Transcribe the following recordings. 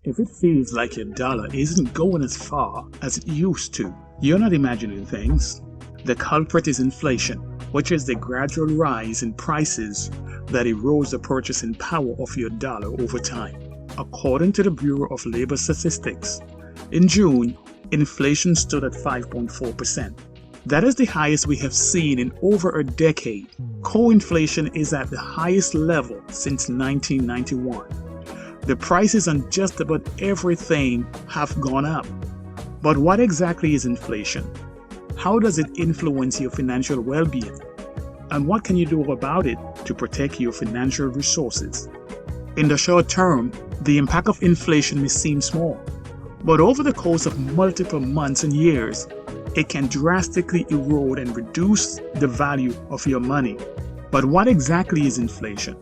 If it feels like your dollar isn't going as far as it used to, you're not imagining things. The culprit is inflation, which is the gradual rise in prices that erodes the purchasing power of your dollar over time. According to the Bureau of Labor Statistics, in June, inflation stood at 5.4%. That is the highest we have seen in over a decade. Core inflation is at the highest level since 1991. The prices on just about everything have gone up. But what exactly is inflation? How does it influence your financial well-being? And what can you do about it to protect your financial resources? In the short term, the impact of inflation may seem small, but over the course of multiple months and years, it can drastically erode and reduce the value of your money. But what exactly is inflation?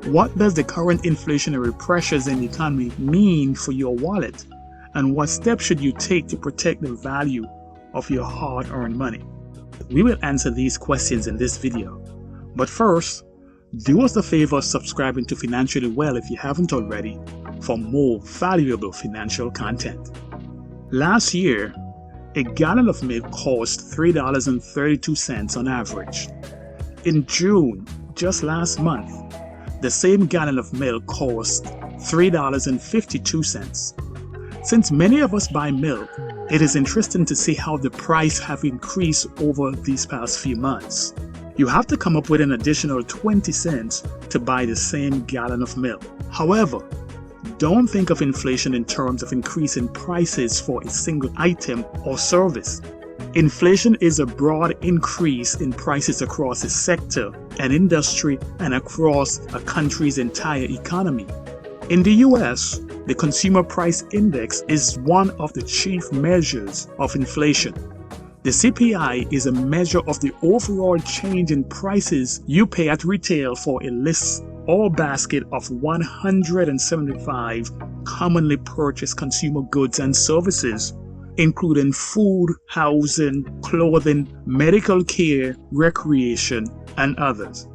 What does the current inflationary pressures in the economy mean for your wallet? And what steps should you take to protect the value of your hard-earned money? We will answer these questions in this video. But first, do us the favor of subscribing to Financially Well if you haven't already for more valuable financial content. Last year, a gallon of milk cost $3.32 on average. In June, just last month, the same gallon of milk cost $3.52. Since many of us buy milk, it is interesting to see how the price have increased over these past few months. You have to come up with an additional 20 cents to buy the same gallon of milk. However, don't think of inflation in terms of increasing prices for a single item or service. Inflation is a broad increase in prices across a sector, an industry, and across a country's entire economy. In the US, the Consumer Price Index is one of the chief measures of inflation. The CPI is a measure of the overall change in prices you pay at retail for a list or basket of 175 commonly purchased consumer goods and services, including food, housing, clothing, medical care, recreation, and others.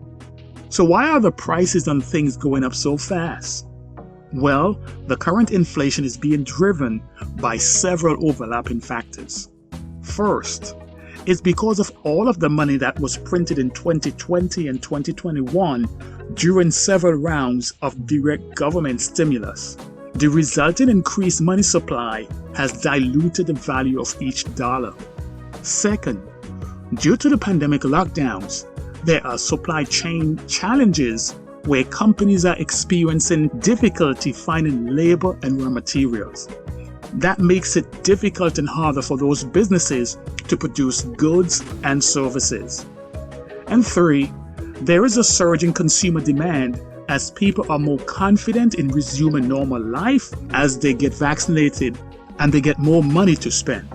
So why are the prices on things going up so fast? Well, the current inflation is being driven by several overlapping factors. First, it's because of all of the money that was printed in 2020 and 2021 during several rounds of direct government stimulus. The resulting increased money supply has diluted the value of each dollar. Second, due to the pandemic lockdowns, there are supply chain challenges where companies are experiencing difficulty finding labor and raw materials. That makes it difficult and harder for those businesses to produce goods and services. And three, there is a surge in consumer demand as people are more confident in resuming normal life as they get vaccinated and they get more money to spend.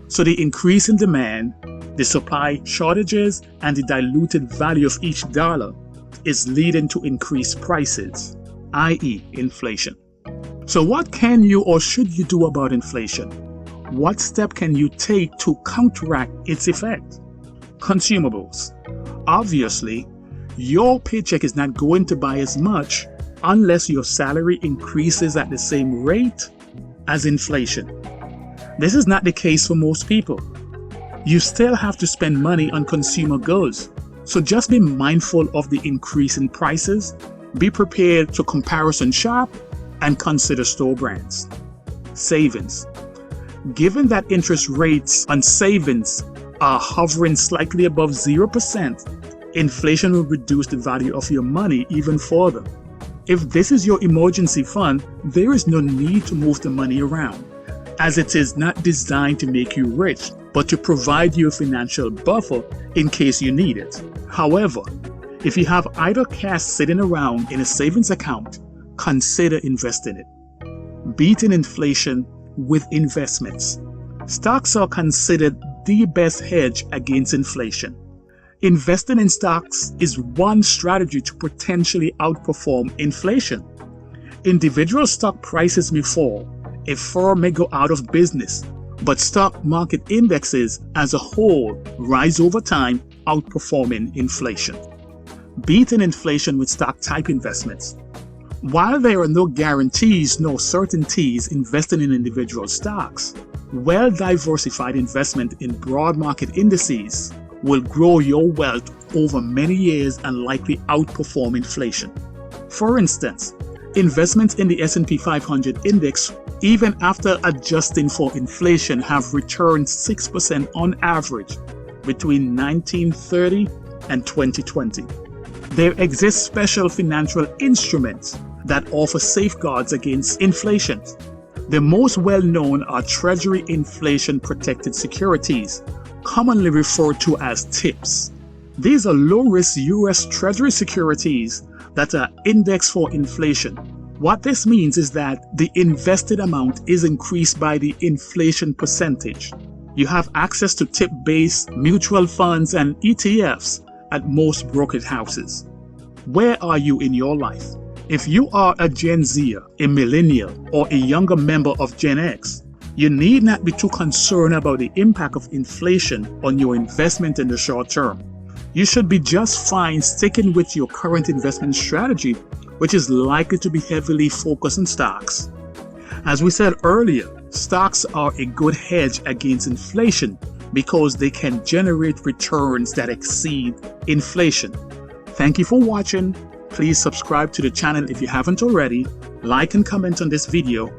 So the increase in demand, the supply shortages, and the diluted value of each dollar is leading to increased prices, i.e. inflation. So what can you or should you do about inflation? What step can you take to counteract its effect? Consumables. Obviously, your paycheck is not going to buy as much unless your salary increases at the same rate as inflation. This is not the case for most people. You still have to spend money on consumer goods. So just be mindful of the increase in prices, be prepared to comparison shop, and consider store brands. Savings. Given that interest rates on savings are hovering slightly above 0%, inflation will reduce the value of your money even further. If this is your emergency fund, there is no need to move the money around, as it is not designed to make you rich, but to provide you a financial buffer in case you need it. However, if you have idle cash sitting around in a savings account, consider investing it. Beating inflation with investments. Stocks are considered the best hedge against inflation. Investing in stocks is one strategy to potentially outperform inflation. Individual stock prices may fall, a firm may go out of business, but stock market indexes as a whole rise over time, outperforming inflation. Beating inflation with stock type investments. While there are no guarantees nor certainties investing in individual stocks, well-diversified investment in broad market indices will grow your wealth over many years and likely outperform inflation. For instance, investments in the S&P 500 index, even after adjusting for inflation, have returned 6% on average between 1930 and 2020. There exist special financial instruments that offer safeguards against inflation. The most well-known are Treasury Inflation Protected Securities, commonly referred to as TIPS. These are low-risk U.S. Treasury securities that are indexed for inflation. What this means is that the invested amount is increased by the inflation percentage. You have access to TIP-based mutual funds and ETFs at most brokerage houses. Where are you in your life? If you are a Gen Zer, a millennial, or a younger member of Gen X, you need not be too concerned about the impact of inflation on your investment in the short term. You should be just fine sticking with your current investment strategy, which is likely to be heavily focused on stocks. As we said earlier, stocks are a good hedge against inflation because they can generate returns that exceed inflation. Thank you for watching. Please subscribe to the channel if you haven't already. Like and comment on this video.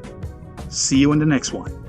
See you in the next one.